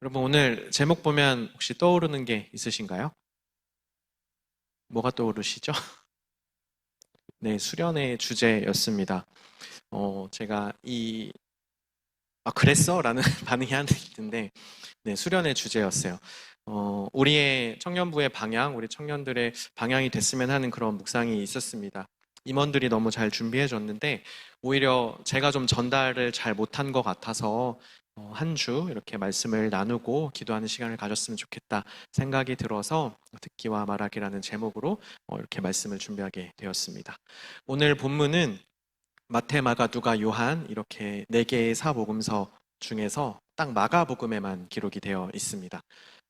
여러분 오늘 제목 보면 혹시 떠오르는 게 있으신가요? 뭐가 떠오르시죠? 네, 수련의 주제였습니다. 제가 그랬어? 라는 반응이 하나 있는데, 네, 수련의 주제였어요. 우리의 청년부의 방향, 우리 청년들의 방향이 됐으면 하는 그런 묵상이 있었습니다. 임원들이 너무 잘 준비해 줬는데, 오히려 제가 좀 전달을 잘 못한 것 같아서, 한 주 이렇게 말씀을 나누고 기도하는 시간을 가졌으면 좋겠다 생각이 들어서 듣기와 말하기라는 제목으로 이렇게 말씀을 준비하게 되었습니다. 오늘 본문은 마태, 마가, 누가, 요한 이렇게 네 개의 사복음서 중에서 딱 마가복음에만 기록이 되어 있습니다.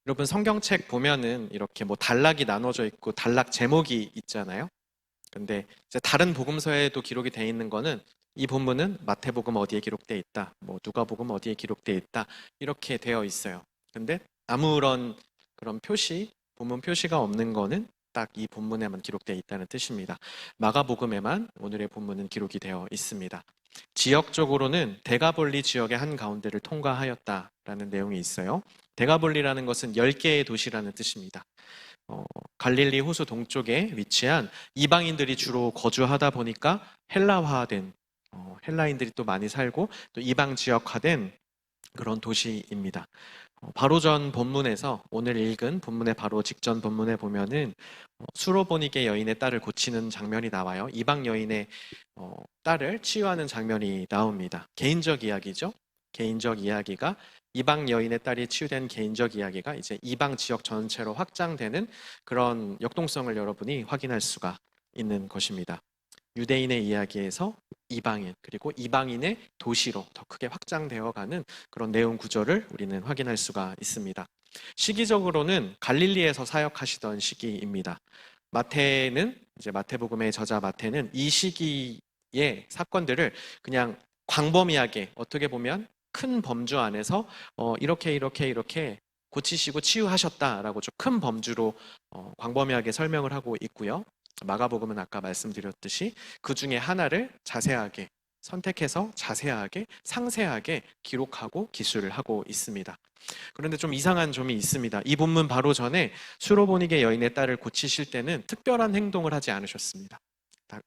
여러분 성경책 보면은 이렇게 뭐 단락이 나눠져 있고 단락 제목이 있잖아요. 근데 이제 다른 복음서에도 기록이 되어 있는 거는 이 본문은 마태복음 어디에 기록되어 있다, 뭐 누가복음 어디에 기록되어 있다 이렇게 되어 있어요. 근데 아무런 그런 표시, 본문 표시가 없는 거는 딱 이 본문에만 기록되어 있다는 뜻입니다. 마가복음에만 오늘의 본문은 기록이 되어 있습니다. 지역적으로는 데가볼리 지역의 한 가운데를 통과하였다라는 내용이 있어요. 데가볼리라는 것은 10개의 도시라는 뜻입니다. 갈릴리 호수 동쪽에 위치한 이방인들이 주로 거주하다 보니까 헬라화된 헬라인들이 또 많이 살고 또 이방 지역화된 그런 도시입니다. 바로 전 본문에서 오늘 읽은 본문의 바로 직전 본문에 보면은 수로보니게 여인의 딸을 고치는 장면이 나와요. 이방 여인의 딸을 치유하는 장면이 나옵니다. 개인적 이야기죠. 개인적 이야기가 이방 여인의 딸이 치유된 개인적 이야기가 이제 이방 지역 전체로 확장되는 그런 역동성을 여러분이 확인할 수가 있는 것입니다. 유대인의 이야기에서 이방인, 그리고 이방인의 도시로 더 크게 확장되어가는 그런 내용 구조를 우리는 확인할 수가 있습니다. 시기적으로는 갈릴리에서 사역하시던 시기입니다. 마태는, 이제 마태복음의 저자 마태는 이 시기의 사건들을 그냥 광범위하게, 어떻게 보면 큰 범주 안에서 이렇게 고치시고 치유하셨다라고 좀 큰 범주로 광범위하게 설명을 하고 있고요. 마가복음은 아까 말씀드렸듯이 그 중에 하나를 자세하게 선택해서 자세하게 상세하게 기록하고 기술을 하고 있습니다. 그런데 좀 이상한 점이 있습니다. 이 본문 바로 전에 수로보니게 여인의 딸을 고치실 때는 특별한 행동을 하지 않으셨습니다.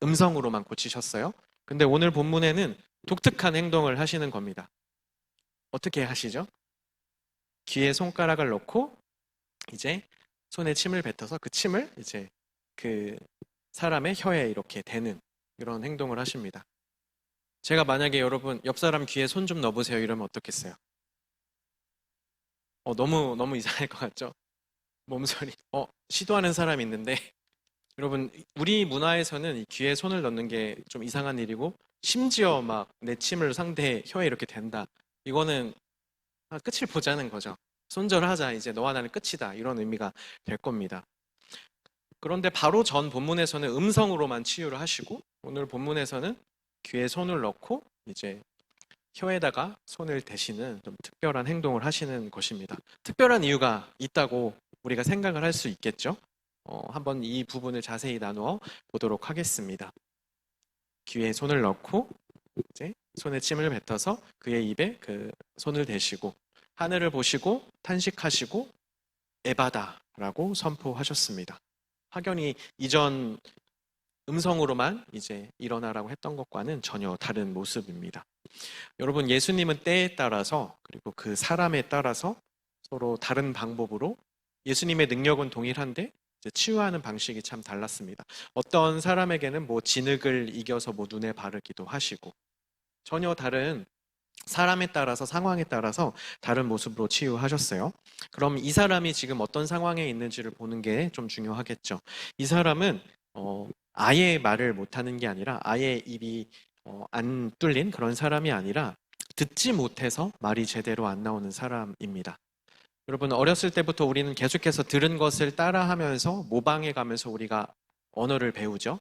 음성으로만 고치셨어요. 근데 오늘 본문에는 독특한 행동을 하시는 겁니다. 어떻게 하시죠? 귀에 손가락을 넣고 이제 손에 침을 뱉어서 그 침을 이제 그 사람의 혀에 이렇게 대는 이런 행동을 하십니다. 제가 만약에 여러분 옆 사람 귀에 손 좀 넣어보세요 이러면 어떻겠어요? 너무 이상할 것 같죠? 몸소리. 시도하는 사람이 있는데 여러분 우리 문화에서는 이 귀에 손을 넣는 게 좀 이상한 일이고 심지어 막 내 침을 상대 혀에 이렇게 댄다. 이거는 끝을 보자는 거죠. 손절하자. 이제 너와 나는 끝이다. 이런 의미가 될 겁니다. 그런데 바로 전 본문에서는 음성으로만 치유를 하시고 오늘 본문에서는 귀에 손을 넣고 이제 혀에다가 손을 대시는 좀 특별한 행동을 하시는 것입니다. 특별한 이유가 있다고 우리가 생각을 할 수 있겠죠? 한번 이 부분을 자세히 나누어 보도록 하겠습니다. 귀에 손을 넣고 이제 손에 침을 뱉어서 그의 입에 그 손을 대시고 하늘을 보시고 탄식하시고 에바다라고 선포하셨습니다. 확연히 이전 음성으로만 이제 일어나라고 했던 것과는 전혀 다른 모습입니다. 여러분, 예수님은 때에 따라서 그리고 그 사람에 따라서 서로 다른 방법으로 예수님의 능력은 동일한데 이제 치유하는 방식이 참 달랐습니다. 어떤 사람에게는 뭐 진흙을 이겨서 뭐 눈에 바르기도 하시고 전혀 다른 사람에 따라서 상황에 따라서 다른 모습으로 치유하셨어요. 그럼 이 사람이 지금 어떤 상황에 있는지를 보는 게 좀 중요하겠죠. 이 사람은 아예 말을 못하는 게 아니라 아예 입이 안 뚫린 그런 사람이 아니라 듣지 못해서 말이 제대로 안 나오는 사람입니다. 여러분 어렸을 때부터 우리는 계속해서 들은 것을 따라하면서 모방해 가면서 우리가 언어를 배우죠.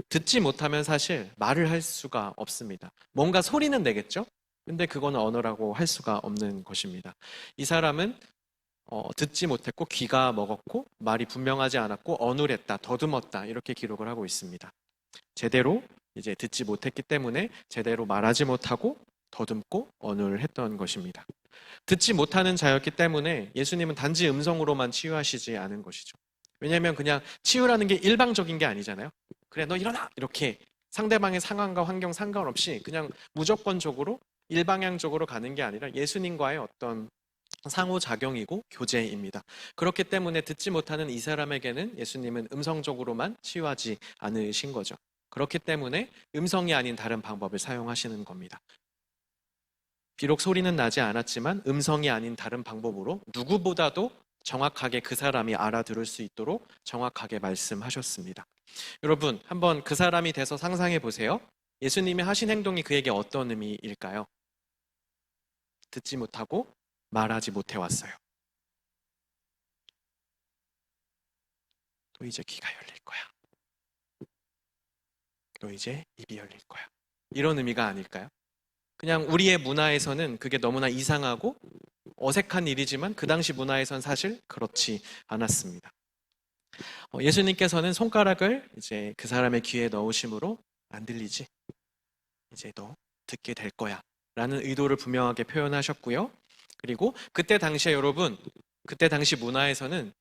듣지 못하면 사실 말을 할 수가 없습니다. 뭔가 소리는 내겠죠? 근데 그건 언어라고 할 수가 없는 것입니다. 이 사람은 듣지 못했고 귀가 먹었고 말이 분명하지 않았고 어눌했다, 더듬었다 이렇게 기록을 하고 있습니다. 제대로 이제 듣지 못했기 때문에 제대로 말하지 못하고 더듬고 어눌했던 것입니다. 듣지 못하는 자였기 때문에 예수님은 단지 음성으로만 치유하시지 않은 것이죠. 왜냐하면 그냥 치유라는 게 일방적인 게 아니잖아요. 그래, 너 일어나! 이렇게 상대방의 상황과 환경 상관없이 그냥 무조건적으로 일방향적으로 가는 게 아니라 예수님과의 어떤 상호작용이고 교제입니다. 그렇기 때문에 듣지 못하는 이 사람에게는 예수님은 음성적으로만 치유하지 않으신 거죠. 그렇기 때문에 음성이 아닌 다른 방법을 사용하시는 겁니다. 비록 소리는 나지 않았지만 음성이 아닌 다른 방법으로 누구보다도 정확하게 그 사람이 알아들을 수 있도록 정확하게 말씀하셨습니다. 여러분, 한번 그 사람이 돼서 상상해 보세요. 예수님이 하신 행동이 그에게 어떤 의미일까요? 듣지 못하고 말하지 못해 왔어요. 또 이제 귀가 열릴 거야. 또 이제 입이 열릴 거야. 이런 의미가 아닐까요? 그냥 우리의 문화에서는 그게 너무나 이상하고 어색한 일이지만 그 당시 문화에선 사실 그렇지 않았습니다. 예수님께서는 손가락을 이제 그 사람의 귀에 넣으심으로 안 들리지? 이제 너 듣게 될 거야. 라는 의도를 분명하게 표현하셨고요. 그리고 그때 당시에 여러분, 그때 당시 문화에서는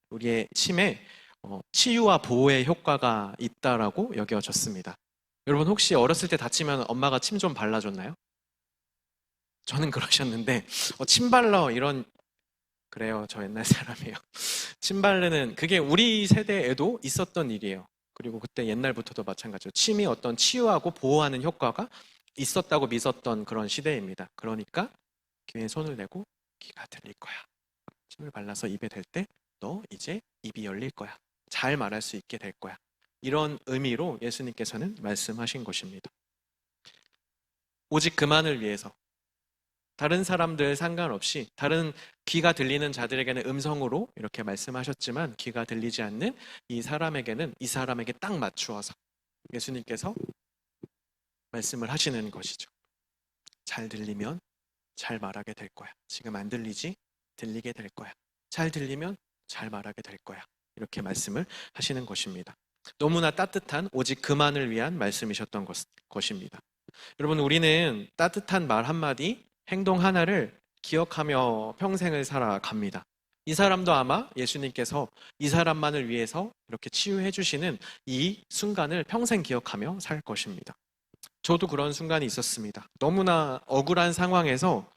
우리의 침에 치유와 보호의 효과가 있다라고 여겨졌습니다. 여러분 혹시 어렸을 때 다치면 엄마가 침 좀 발라줬나요? 저는 그러셨는데 침 발라 이런 그래요. 저 옛날 사람이에요. 침 바르는 그게 우리 세대에도 있었던 일이에요. 그리고 그때 옛날부터도 마찬가지로 침이 어떤 치유하고 보호하는 효과가 있었다고 믿었던 그런 시대입니다. 그러니까 귀에 손을 대고 귀가 들릴 거야. 침을 발라서 입에 댈 때 너 이제 입이 열릴 거야. 잘 말할 수 있게 될 거야. 이런 의미로 예수님께서는 말씀하신 것입니다. 오직 그만을 위해서 다른 사람들 상관없이 다른 귀가 들리는 자들에게는 음성으로 이렇게 말씀하셨지만 귀가 들리지 않는 이 사람에게는 이 사람에게 딱 맞추어서 예수님께서 말씀을 하시는 것이죠. 잘 들리면 잘 말하게 될 거야. 지금 안 들리지? 들리게 될 거야. 잘 들리면 잘 말하게 될 거야. 이렇게 말씀을 하시는 것입니다. 너무나 따뜻한 오직 그만을 위한 말씀이셨던 것입니다. 여러분 우리는 따뜻한 말 한마디 행동 하나를 기억하며 평생을 살아갑니다. 이 사람도 아마 예수님께서 이 사람만을 위해서 이렇게 치유해 주시는 이 순간을 평생 기억하며 살 것입니다. 저도 그런 순간이 있었습니다. 너무나 억울한 상황에서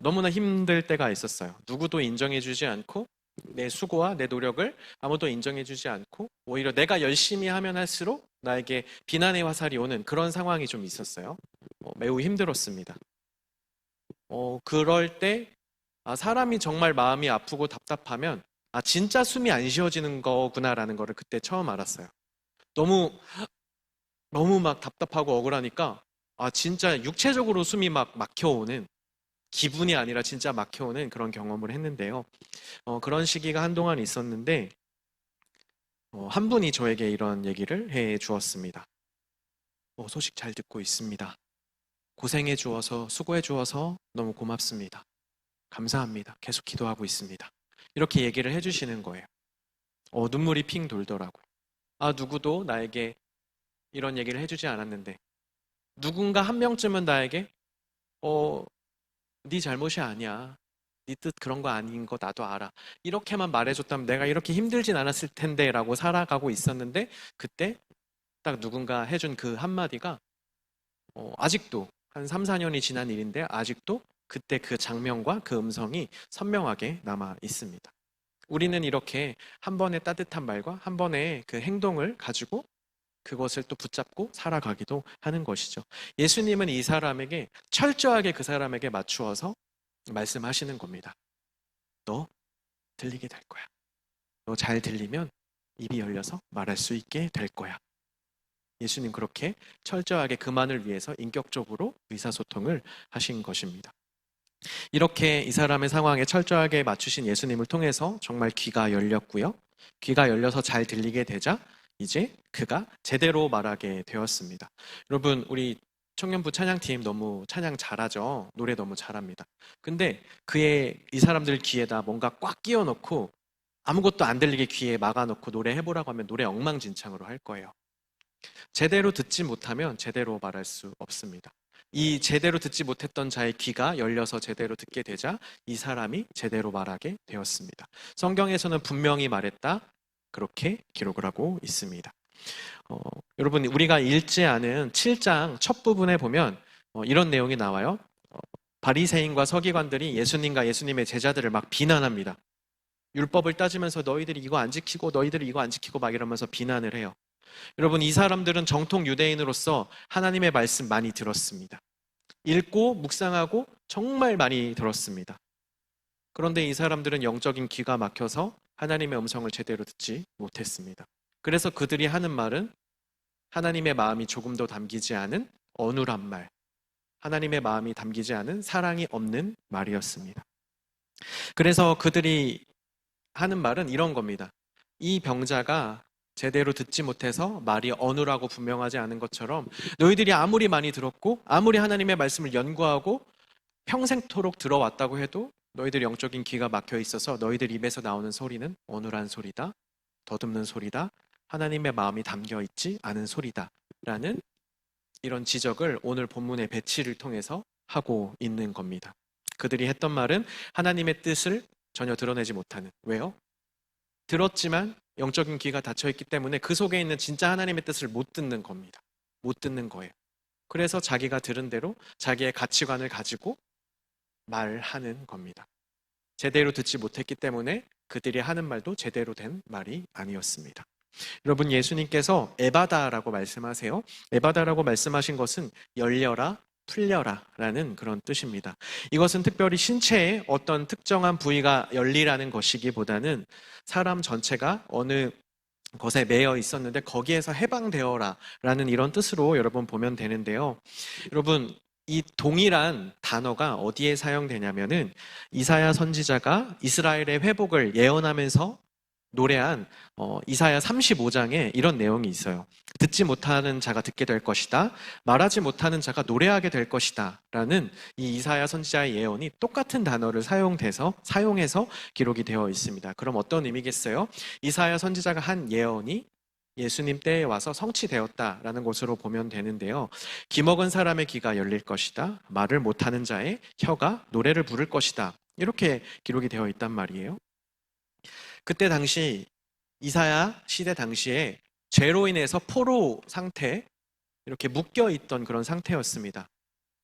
너무나 힘들 때가 있었어요. 누구도 인정해 주지 않고 내 수고와 내 노력을 아무도 인정해 주지 않고 오히려 내가 열심히 하면 할수록 나에게 비난의 화살이 오는 그런 상황이 좀 있었어요. 매우 힘들었습니다. 그럴 때 사람이 정말 마음이 아프고 답답하면 진짜 숨이 안 쉬어지는 거구나라는 거를 그때 처음 알았어요. 너무 너무 막 답답하고 억울하니까 진짜 육체적으로 숨이 막 막혀오는 기분이 아니라 진짜 막혀오는 그런 경험을 했는데요. 그런 시기가 한동안 있었는데 한 분이 저에게 이런 얘기를 해 주었습니다. 소식 잘 듣고 있습니다. 고생해 주어서 수고해 주어서 너무 고맙습니다. 감사합니다. 계속 기도하고 있습니다. 이렇게 얘기를 해주시는 거예요. 눈물이 핑 돌더라고요. 누구도 나에게 이런 얘기를 해주지 않았는데 누군가 한 명쯤은 나에게 네 잘못이 아니야. 네 뜻 그런 거 아닌 거 나도 알아. 이렇게만 말해줬다면 내가 이렇게 힘들진 않았을 텐데 라고 살아가고 있었는데 그때 딱 누군가 해준 그 한마디가 아직도 한 3, 4년이 지난 일인데 아직도 그때 그 장면과 그 음성이 선명하게 남아 있습니다. 우리는 이렇게 한 번의 따뜻한 말과 한 번의 그 행동을 가지고 그것을 또 붙잡고 살아가기도 하는 것이죠. 예수님은 이 사람에게 철저하게 그 사람에게 맞추어서 말씀하시는 겁니다. 너 들리게 될 거야. 너 잘 들리면 입이 열려서 말할 수 있게 될 거야. 예수님 그렇게 철저하게 그만을 위해서 인격적으로 의사소통을 하신 것입니다. 이렇게 이 사람의 상황에 철저하게 맞추신 예수님을 통해서 정말 귀가 열렸고요. 귀가 열려서 잘 들리게 되자 이제 그가 제대로 말하게 되었습니다. 여러분 우리 청년부 찬양팀 너무 찬양 잘하죠? 노래 너무 잘합니다. 근데 이 사람들 귀에다 뭔가 꽉 끼워 넣고 아무것도 안 들리게 귀에 막아놓고 노래 해보라고 하면 노래 엉망진창으로 할 거예요. 제대로 듣지 못하면 제대로 말할 수 없습니다. 이 제대로 듣지 못했던 자의 귀가 열려서 제대로 듣게 되자 이 사람이 제대로 말하게 되었습니다. 성경에서는 분명히 말했다. 그렇게 기록을 하고 있습니다. 여러분, 우리가 읽지 않은 7장 첫 부분에 보면 이런 내용이 나와요. 바리새인과 서기관들이 예수님과 예수님의 제자들을 막 비난합니다. 율법을 따지면서 너희들이 이거 안 지키고 너희들이 이거 안 지키고 막 이러면서 비난을 해요. 여러분, 이 사람들은 정통 유대인으로서 하나님의 말씀 많이 들었습니다. 읽고 묵상하고 정말 많이 들었습니다. 그런데 이 사람들은 영적인 귀가 막혀서 하나님의 음성을 제대로 듣지 못했습니다. 그래서 그들이 하는 말은 하나님의 마음이 조금도 담기지 않은 어눌한 말, 하나님의 마음이 담기지 않은 사랑이 없는 말이었습니다. 그래서 그들이 하는 말은 이런 겁니다. 이 병자가 제대로 듣지 못해서 말이 어눌하고 분명하지 않은 것처럼 너희들이 아무리 많이 들었고 아무리 하나님의 말씀을 연구하고 평생토록 들어왔다고 해도 너희들 영적인 귀가 막혀 있어서 너희들 입에서 나오는 소리는 어눌한 소리다, 더듬는 소리다, 하나님의 마음이 담겨 있지 않은 소리다 라는 이런 지적을 오늘 본문의 배치를 통해서 하고 있는 겁니다. 그들이 했던 말은 하나님의 뜻을 전혀 드러내지 못하는, 왜요? 들었지만 영적인 귀가 닫혀있기 때문에 그 속에 있는 진짜 하나님의 뜻을 못 듣는 겁니다. 못 듣는 거예요. 그래서 자기가 들은 대로 자기의 가치관을 가지고 말하는 겁니다. 제대로 듣지 못했기 때문에 그들이 하는 말도 제대로 된 말이 아니었습니다. 여러분, 예수님께서 에바다라고 말씀하세요. 에바다라고 말씀하신 것은 열려라, 풀려라 라는 그런 뜻입니다. 이것은 특별히 신체의 어떤 특정한 부위가 열리라는 것이기보다는 사람 전체가 어느 것에 매여 있었는데 거기에서 해방되어라 라는 이런 뜻으로 여러분 보면 되는데요. 여러분, 이 동일한 단어가 어디에 사용되냐면은 이사야 선지자가 이스라엘의 회복을 예언하면서 노래한 이사야 35장에 이런 내용이 있어요. 듣지 못하는 자가 듣게 될 것이다. 말하지 못하는 자가 노래하게 될 것이다. 라는 이 이사야 선지자의 예언이 똑같은 단어를 사용해서 기록이 되어 있습니다. 그럼 어떤 의미겠어요? 이사야 선지자가 한 예언이 예수님 때에 와서 성취되었다라는 것으로 보면 되는데요. 귀먹은 사람의 귀가 열릴 것이다. 말을 못하는 자의 혀가 노래를 부를 것이다. 이렇게 기록이 되어 있단 말이에요. 그때 당시 이사야 시대 당시에 죄로 인해서 포로 상태, 이렇게 묶여 있던 그런 상태였습니다.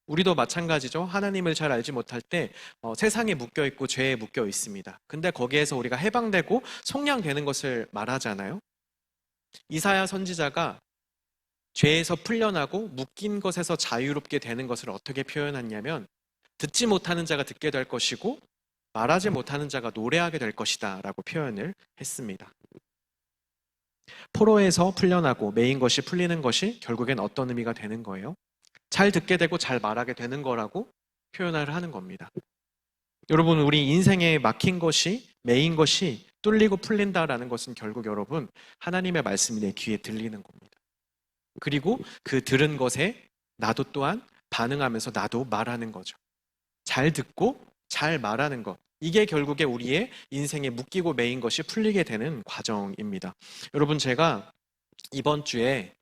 우리도 마찬가지죠. 하나님을 잘 알지 못할 때 세상에 묶여 있고 죄에 묶여 있습니다. 근데 거기에서 우리가 해방되고 속량되는 것을 말하잖아요. 이사야 선지자가 죄에서 풀려나고 묶인 것에서 자유롭게 되는 것을 어떻게 표현했냐면 듣지 못하는 자가 듣게 될 것이고 말하지 못하는 자가 노래하게 될 것이다 라고 표현을 했습니다. 포로에서 풀려나고 매인 것이 풀리는 것이 결국엔 어떤 의미가 되는 거예요? 잘 듣게 되고 잘 말하게 되는 거라고 표현을 하는 겁니다. 여러분, 우리 인생에 막힌 것이, 매인 것이 뚫리고 풀린다라는 것은 결국 여러분 하나님의 말씀이 내 귀에 들리는 겁니다. 그리고 그 들은 것에 나도 또한 반응하면서 나도 말하는 거죠. 잘 듣고 잘 말하는 것, 이게 결국에 우리의 인생에 묶이고 매인 것이 풀리게 되는 과정입니다. 여러분, 제가 이번 주에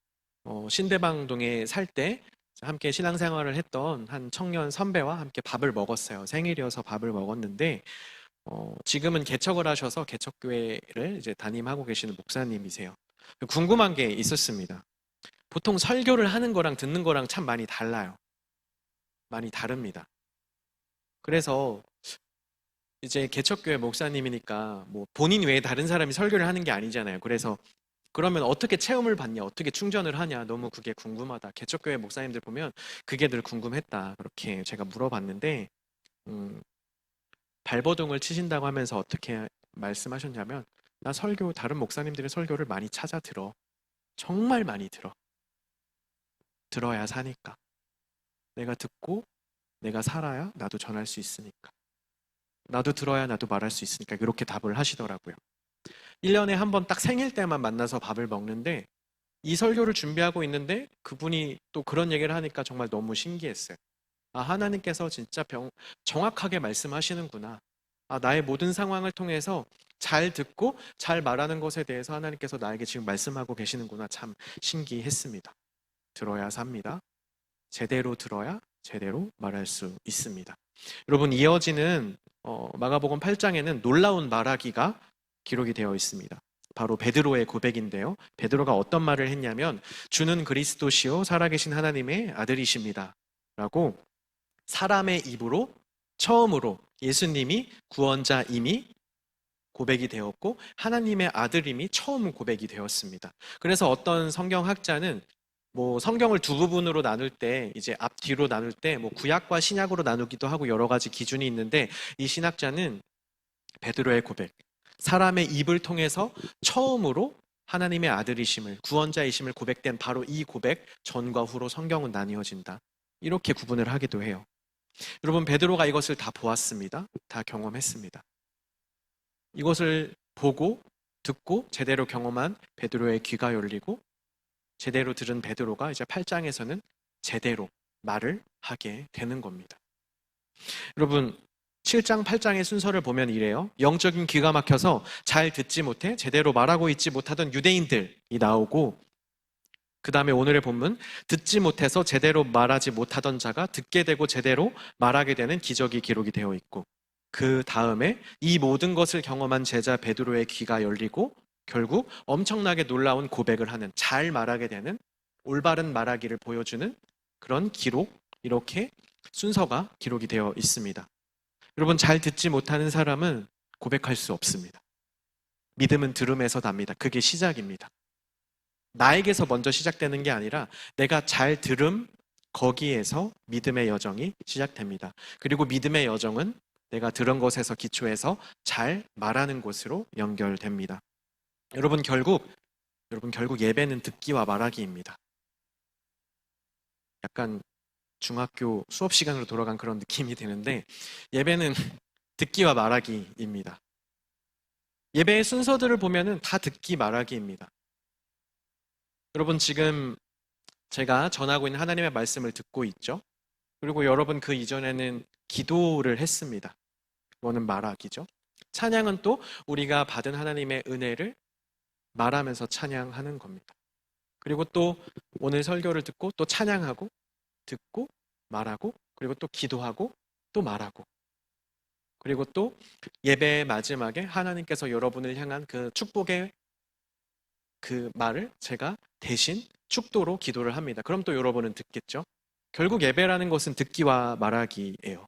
신대방동에 살 때 함께 신앙생활을 했던 한 청년 선배와 함께 밥을 먹었어요. 생일이어서 밥을 먹었는데 지금은 개척을 하셔서 개척교회를 이제 담임하고 계시는 목사님이세요. 궁금한 게 있었습니다. 보통 설교를 하는 거랑 듣는 거랑 참 많이 달라요. 많이 다릅니다. 그래서 이제 개척교회 목사님이니까 뭐 본인 외에 다른 사람이 설교를 하는 게 아니잖아요. 그래서 그러면 어떻게 체험을 받냐, 어떻게 충전을 하냐, 너무 그게 궁금하다. 개척교회 목사님들 보면 그게 늘 궁금했다. 그렇게 제가 물어봤는데 발버둥을 치신다고 하면서 어떻게 말씀하셨냐면 나 설교, 다른 목사님들의 설교를 많이 찾아 들어. 정말 많이 들어. 들어야 사니까. 내가 듣고 내가 살아야 나도 전할 수 있으니까. 나도 들어야 나도 말할 수 있으니까. 이렇게 답을 하시더라고요. 1년에 한 번 딱 생일 때만 만나서 밥을 먹는데 이 설교를 준비하고 있는데 그분이 또 그런 얘기를 하니까 정말 너무 신기했어요. 아, 하나님께서 진짜 정확하게 말씀하시는구나. 아, 나의 모든 상황을 통해서 잘 듣고 잘 말하는 것에 대해서 하나님께서 나에게 지금 말씀하고 계시는구나. 참 신기했습니다. 들어야 삽니다. 제대로 들어야 제대로 말할 수 있습니다. 여러분, 이어지는 마가복음 8장에는 놀라운 말하기가 기록이 되어 있습니다. 바로 베드로의 고백인데요. 베드로가 어떤 말을 했냐면 주는 그리스도시요 살아계신 하나님의 아들이십니다 라고 사람의 입으로 처음으로 예수님이 구원자임이 고백이 되었고 하나님의 아들임이 처음 고백이 되었습니다. 그래서 어떤 성경학자는 성경을 두 부분으로 나눌 때 이제 앞뒤로 나눌 때 구약과 신약으로 나누기도 하고 여러 가지 기준이 있는데 이 신학자는 베드로의 고백, 사람의 입을 통해서 처음으로 하나님의 아들이심을, 구원자이심을 고백된 바로 이 고백, 전과 후로 성경은 나뉘어진다. 이렇게 구분을 하기도 해요. 여러분, 베드로가 이것을 다 보았습니다. 다 경험했습니다. 이것을 보고 듣고 제대로 경험한 베드로의 귀가 열리고 제대로 들은 베드로가 이제 8장에서는 제대로 말을 하게 되는 겁니다. 여러분, 7장, 8장의 순서를 보면 이래요. 영적인 귀가 막혀서 잘 듣지 못해 제대로 말하고 있지 못하던 유대인들이 나오고, 그 다음에 오늘의 본문, 듣지 못해서 제대로 말하지 못하던 자가 듣게 되고 제대로 말하게 되는 기적이 기록이 되어 있고, 그 다음에 이 모든 것을 경험한 제자 베드로의 귀가 열리고 결국 엄청나게 놀라운 고백을 하는, 잘 말하게 되는, 올바른 말하기를 보여주는 그런 기록, 이렇게 순서가 기록이 되어 있습니다. 여러분, 잘 듣지 못하는 사람은 고백할 수 없습니다. 믿음은 들음에서 납니다. 그게 시작입니다. 나에게서 먼저 시작되는 게 아니라 내가 잘 들음, 거기에서 믿음의 여정이 시작됩니다. 그리고 믿음의 여정은 내가 들은 것에서 기초해서 잘 말하는 곳으로 연결됩니다. 여러분, 결국 예배는 듣기와 말하기입니다. 약간 중학교 수업 시간으로 돌아간 그런 느낌이 드는데, 예배는 듣기와 말하기입니다. 예배의 순서들을 보면은 다 듣기 말하기입니다. 여러분, 지금 제가 전하고 있는 하나님의 말씀을 듣고 있죠. 그리고 여러분, 그 이전에는 기도를 했습니다. 그거는 말하기죠. 찬양은 또 우리가 받은 하나님의 은혜를 말하면서 찬양하는 겁니다. 그리고 또 오늘 설교를 듣고 또 찬양하고, 듣고 말하고, 그리고 또 기도하고 또 말하고, 그리고 또 예배의 마지막에 하나님께서 여러분을 향한 그 축복의 그 말을 제가 대신 축도로 기도를 합니다. 그럼 또 여러분은 듣겠죠? 결국 예배라는 것은 듣기와 말하기예요.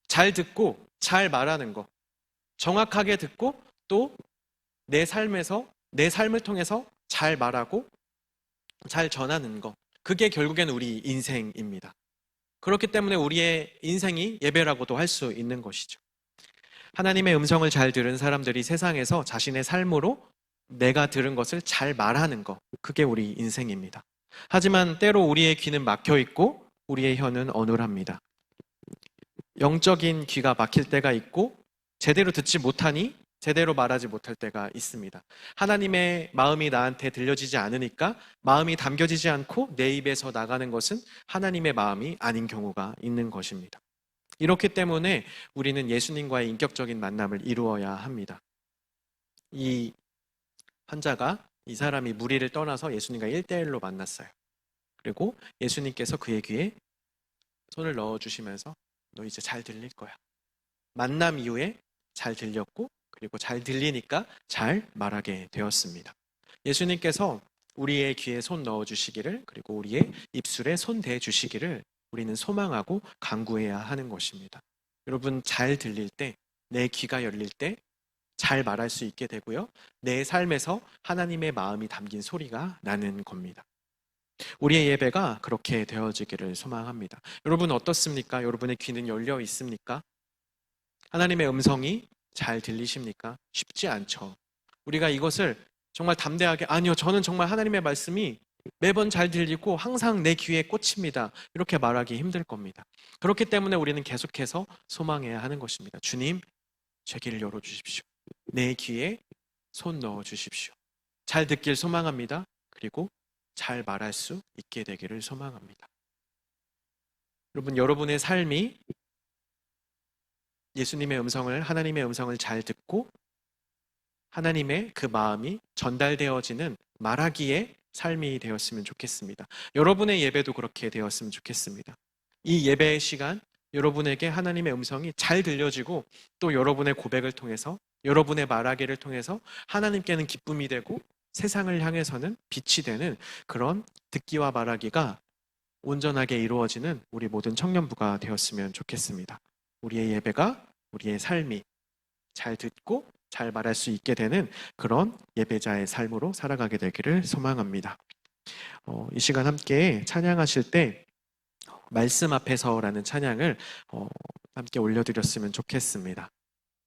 잘 듣고 잘 말하는 거, 정확하게 듣고 또 내 삶을 통해서 잘 말하고 잘 전하는 거, 그게 결국엔 우리 인생입니다. 그렇기 때문에 우리의 인생이 예배라고도 할 수 있는 것이죠. 하나님의 음성을 잘 들은 사람들이 세상에서 자신의 삶으로 내가 들은 것을 잘 말하는 것, 그게 우리 인생입니다. 하지만 때로 우리의 귀는 막혀 있고 우리의 혀는 어눌합니다. 영적인 귀가 막힐 때가 있고 제대로 듣지 못하니 제대로 말하지 못할 때가 있습니다. 하나님의 마음이 나한테 들려지지 않으니까 마음이 담겨지지 않고 내 입에서 나가는 것은 하나님의 마음이 아닌 경우가 있는 것입니다. 이렇기 때문에 우리는 예수님과의 인격적인 만남을 이루어야 합니다. 이 환자가, 이 사람이 무리를 떠나서 예수님과 1대1로 만났어요. 그리고 예수님께서 그의 귀에 손을 넣어주시면서 너 이제 잘 들릴 거야. 만남 이후에 잘 들렸고, 그리고 잘 들리니까 잘 말하게 되었습니다. 예수님께서 우리의 귀에 손 넣어주시기를, 그리고 우리의 입술에 손 대주시기를 우리는 소망하고 간구해야 하는 것입니다. 여러분, 잘 들릴 때, 내 귀가 열릴 때 잘 말할 수 있게 되고요. 내 삶에서 하나님의 마음이 담긴 소리가 나는 겁니다. 우리의 예배가 그렇게 되어지기를 소망합니다. 여러분 어떻습니까? 여러분의 귀는 열려 있습니까? 하나님의 음성이 잘 들리십니까? 쉽지 않죠. 우리가 이것을 정말 담대하게, 아니요, 저는 정말 하나님의 말씀이 매번 잘 들리고 항상 내 귀에 꽂힙니다, 이렇게 말하기 힘들 겁니다. 그렇기 때문에 우리는 계속해서 소망해야 하는 것입니다. 주님, 제 귀를 열어주십시오. 내 귀에 손 넣어주십시오. 잘 듣길 소망합니다. 그리고 잘 말할 수 있게 되기를 소망합니다. 여러분, 여러분의 삶이 예수님의 음성을, 하나님의 음성을 잘 듣고 하나님의 그 마음이 전달되어지는 말하기의 삶이 되었으면 좋겠습니다. 여러분의 예배도 그렇게 되었으면 좋겠습니다. 이 예배의 시간, 여러분에게 하나님의 음성이 잘 들려지고 또 여러분의 고백을 통해서 여러분의 말하기를 통해서 하나님께는 기쁨이 되고 세상을 향해서는 빛이 되는 그런 듣기와 말하기가 온전하게 이루어지는 우리 모든 청년부가 되었으면 좋겠습니다. 우리의 예배가 우리의 삶이 잘 듣고 잘 말할 수 있게 되는 그런 예배자의 삶으로 살아가게 되기를 소망합니다. 이 시간 함께 찬양하실 때 말씀 앞에서라는 찬양을 함께 올려드렸으면 좋겠습니다.